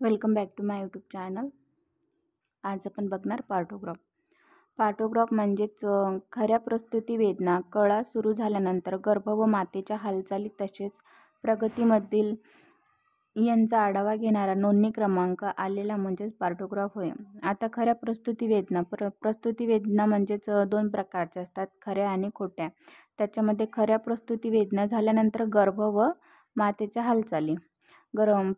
Welcome back to my YouTube channel. आज आपण बघणार पार्टोग्राफ। पार्टोग्राफ म्हणजेच खऱ्या प्रसूती वेदना कळा सुरू झाल्यानंतर गर्भ व मातेच्या हालचाली तसेच प्रगतीमधील यांचा आढावा घेणारा नोंदणी क्रमांक आलेला म्हणजेच पार्टोग्राफ होय। आता खऱ्या प्रसूती वेदना प्रसूती वेदना म्हणजेच दोन प्रकारच्या असतात, खऱ्या आणि खोट्या। त्याच्यामध्ये खऱ्या प्रसूती वेदना झाल्यानंतर गर्भ व मातेच्या हालचाली,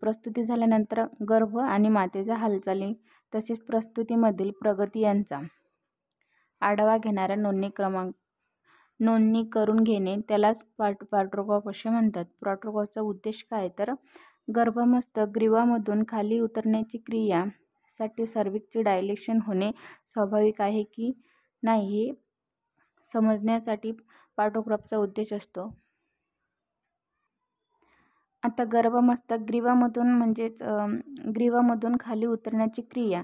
प्रसूती झाल्यानंतर गर्भ आणि मातेच्या हालचाली तसेच प्रसूतीमधील प्रगती यांचा आढावा घेणारा नोंदणी करून घेणे त्यालाच पार्टोग्राफ असे म्हणतात। पार्टोग्राफचा उद्देश काय तर गर्भमस्तक ग्रीवामधून खाली उतरण्याची क्रिया साठी सर्व्हिक्सचे डायलेशन होणे स्वाभाविक आहे की नाही हे समजण्यासाठी पार्टोग्राफचा उद्देश असतो। आता गर्भमस्तक ग्रीवामधून म्हणजेच ग्रीवामधून खाली उतरण्याची क्रिया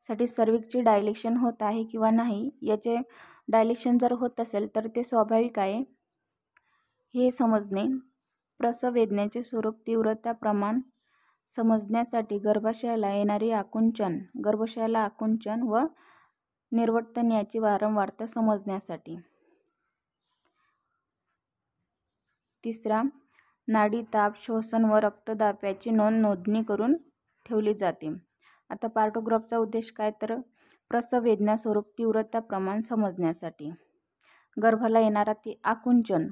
साठी सर्व्हिक्सचे डायलेशन होत आहे किंवा नाही, याचे डायलेशन जर होत असेल तर ते स्वाभाविक आहे हे समजणे। प्रसव वेदनेचे स्वरूप, तीव्रता, प्रमाण समजण्यासाठी गर्भाशयाला येणारी आकुंचन व निर्वर्तन याची वारंवारता समजण्यासाठी। तिसरा, नाडी, ताप, श्वसन व रक्तदाब याची नोंदणी करून ठेवली जाते। आता पार्टोग्राफचा उद्देश काय तर प्रसव वेदना स्वरूप, तीव्रता, प्रमाण समजण्यासाठी, गर्भाला येणारा ती आकुंचन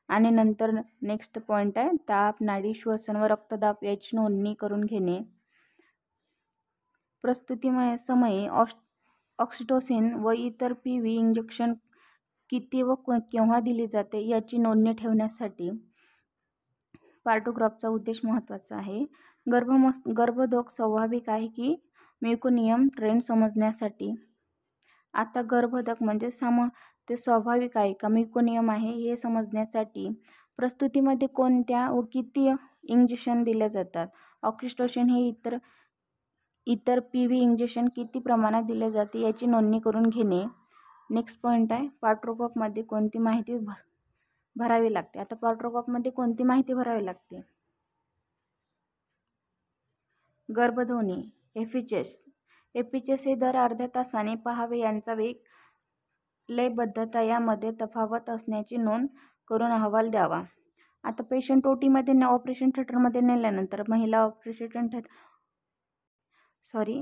आणि नंतर नेक्स्ट पॉइंट आहे ताप, नाडी, श्वसन व रक्तदाब याची नोंदणी करून घेणे। प्रसूती समयी ऑक्सिटोसिन व इतर PV इंजेक्शन किती व केव्हा दिली जाते याची नोंदणी ठेवण्यासाठी पार्टोग्राफचा उद्देश महत्त्वाचा आहे। गर्भधोक स्वाभाविक आहे की मेकोनियम ट्रेंड समजण्यासाठी। आता गर्भधोक म्हणजे ते स्वाभाविक आहे का मेकोनियम आहे हे समजण्यासाठी प्रसूतीमध्ये कोणत्या व किती इंजेक्शन दिले जातात, ऑक्सिटोसिन हे इतर PV इंजेक्शन किती प्रमाणात दिले जाते याची नोंदणी करून घेणे। नेक्स्ट पॉइंट आहे पार्टोग्राफमध्ये कोणती माहिती भरावी लागते। आता पार्टोग्राफमध्ये कोणती माहिती भरावी लागते? गर्भध्वनी, एफिचेस हे दर अर्ध्या तासाने पाहावे, यांचा वेग, लयबद्धता यामध्ये तफावत असण्याची नोंद करून अहवाल द्यावा। आता पेशंट OTमध्ये ऑपरेशन थिएटरमध्ये नेल्यानंतर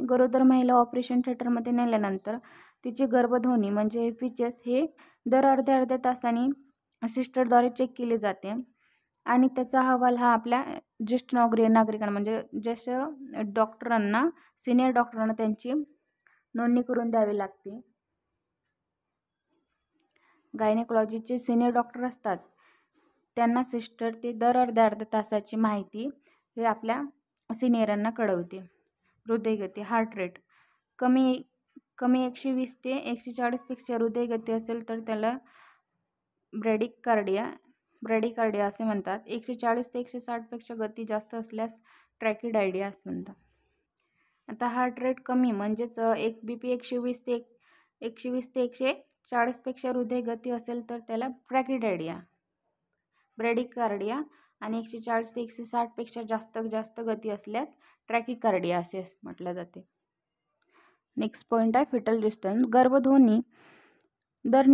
गरोदर महिला ऑपरेशन थिएटरमध्ये नेल्यानंतर तिची गर्भध्वनी म्हणजे एफिचेस हे दर अर्ध्या तासाने सिस्टरद्वारे चेक केले जाते आणि त्याचा अहवाल हा आपल्या ज्येष्ठ नागरिकांना म्हणजे ज्येष्ठ डॉक्टरांना, सिनियर डॉक्टरांना त्यांची नोंदणी करून द्यावी लागते। गायनेकॉलॉजीचे सिनियर डॉक्टर असतात त्यांना सिस्टर ते दर अर्ध्या तासाची माहिती हे आपल्या सिनियरांना कळवते। हृदयगती, हार्ट रेट कमी 120 ते 140 पेक्षा हृदयगती असेल तर त्याला ब्रॅडिकार्डिया असे म्हणतात। 140 ते 160 पेक्षा गती जास्त असल्यास ट्रॅकिडार्डिया असे म्हणतात। आता हार्ट रेट कमी म्हणजेच BP 120 ते 140 पेक्षा हृदयगती असेल तर त्याला ब्रॅडिकार्डिया आणि 140 ते 160 पेक्षा जास्त गती असल्यास ट्रॅकिकार्डिया असे म्हटले जाते। नेक्स्ट पॉइंट आहे फिटल डिस्टन्स। गर्भध्वनी दर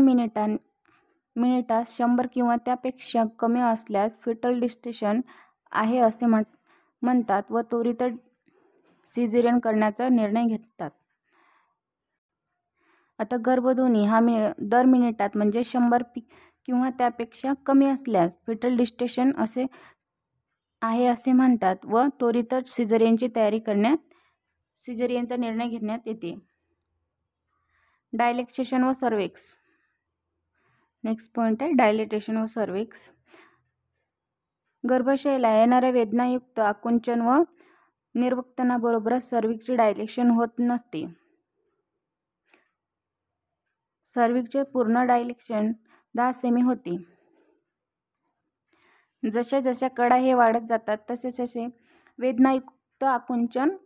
मिनिटास 100 किंवा त्यापेक्षा कमी असल्यास फिटल डिस्टेशन आहे असे म्हणतात व त्वरित सिझेरियन करण्याचा निर्णय घेतात। आता गर्भध्वनी हा दर मिनिटात म्हणजे 100 किंवा त्यापेक्षा कमी असल्यास फिटल डिस्टेशन आहे असे म्हणतात व त्वरित सिझेरियनचा निर्णय घेण्यात येते। डायलेक्टेशन व सर्व्हिक्स। नेक्स्ट पॉइंट आहे डायलेटेशन व सर्व्हिक्स। गर्भाशयाला येणाऱ्या वेदनायुक्त आकुंचन व निर्वक्तनाबरोबरच सर्व्हिक्सचे डायलेशन होत नसते। सर्व्हिक्सचे पूर्ण डायलेशन 10 सेमी होते। जशा कडा हे वाढत जातात तसे वेदनायुक्त आकुंचन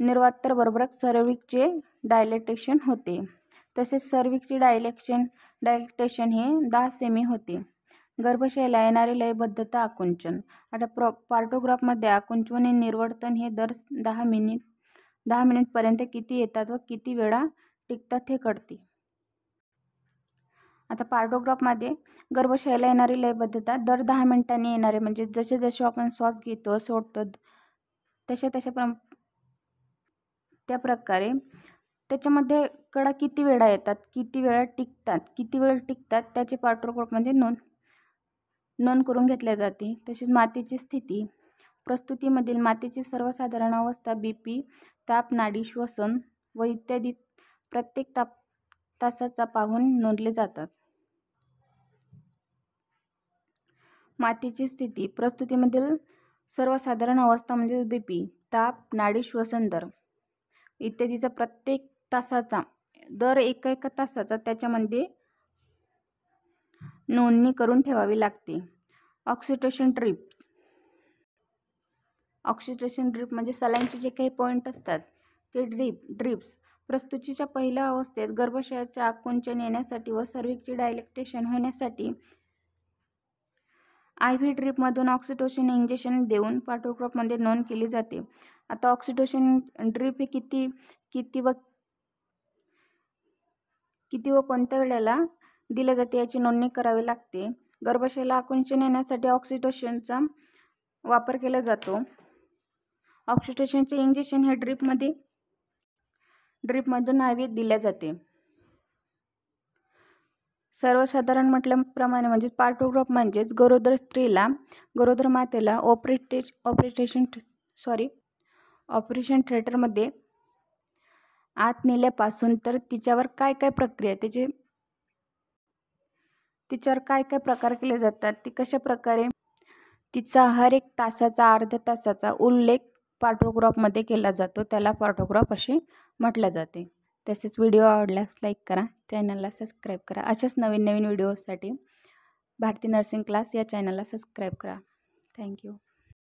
निर्वातर बरोबरच सर्व्हिक्सचे डायलेटेशन होते। तसेच सर्व्हिक्सचे डायलेटेशन हे 10 सेमी होते। गर्भाशयाला येणारी लयबद्धता आकुंचन. आता पार्टोग्राफमध्ये आकुंचन आणि निर्वर्तन हे दर 10 मिनिटपर्यंत किती येतात व किती वेळा टिकतात हे कळते. आता पार्टोग्राफमध्ये गर्भाशयाला येणारी लयबद्धता दर 10 मिनिटांनी येणारे, म्हणजे जसे जसे आपण श्वास घेतो सोडतो त्या प्रकारे त्याच्यामध्ये कडा किती वेळा येतात, किती वेळ टिकतात त्याची पार्टोग्राफमध्ये नोंद करून घेतल्या जाते. तसेच मातेची स्थिती. प्रसूतीमधील मातेची सर्वसाधारण अवस्था, BP, ताप, नाडी, श्वसन व इत्यादी प्रत्येक तासाचा पाहून नोंदले जातात. मातेची स्थिती. प्रसूतीमधील सर्वसाधारण अवस्था म्हणजे BP, ताप, नाडी, श्वसन दर इत्यादीचा प्रत्येक तासाचा दर एका तासाचा त्याच्यामध्ये नोंदणी करून ठेवावी लागते. ऑक्सिटोसिन ड्रीप म्हणजे सलाईनचे जे काही पॉईंट असतात ते ड्रीप्स प्रसूतीच्या पहिल्या अवस्थेत गर्भाशयाचे आकुंचन येण्यासाठी व सर्व्हिक्सचे डायलेक्टेशन होण्यासाठी IV ड्रीपमधून ऑक्सिटोसिन इंजेक्शन देऊन पार्टोग्राफमध्ये नोंद केली जाते. आता ऑक्सिटोसिन ड्रीप हे किती व कोणत्या वेळेला दिले जाते याची नोंदणी करावी लागते. गर्भाशयाला आकुंचन येण्यासाठी ऑक्सिटोसिनचा वापर केला जातो. ऑक्सिटोसिनचे इंजेक्शन हे ड्रीपमधून IV दिले जाते. सर्वसाधारण म्हटल्याप्रमाणे म्हणजे पार्टोग्राफ म्हणजेच गरोदर मातेला ऑपरेशन थिएटरमध्ये आत नेल्यापासून तर तिच्यावर काय प्रकार केले जातात, ती कशा प्रकारे तिचा हर एक तासाचा अर्ध्या तासाचा उल्लेख पार्टोग्राफमध्ये केला जातो, त्याला पार्टोग्राफ असे म्हटले जाते. तसेच व्हिडिओ आवडल्यास लाईक करा, चॅनलला सबस्क्राईब करा. अशाच नवीन व्हिडिओसाठी भारती नर्सिंग क्लास या चॅनलला सबस्क्राईब करा. थँक्यू.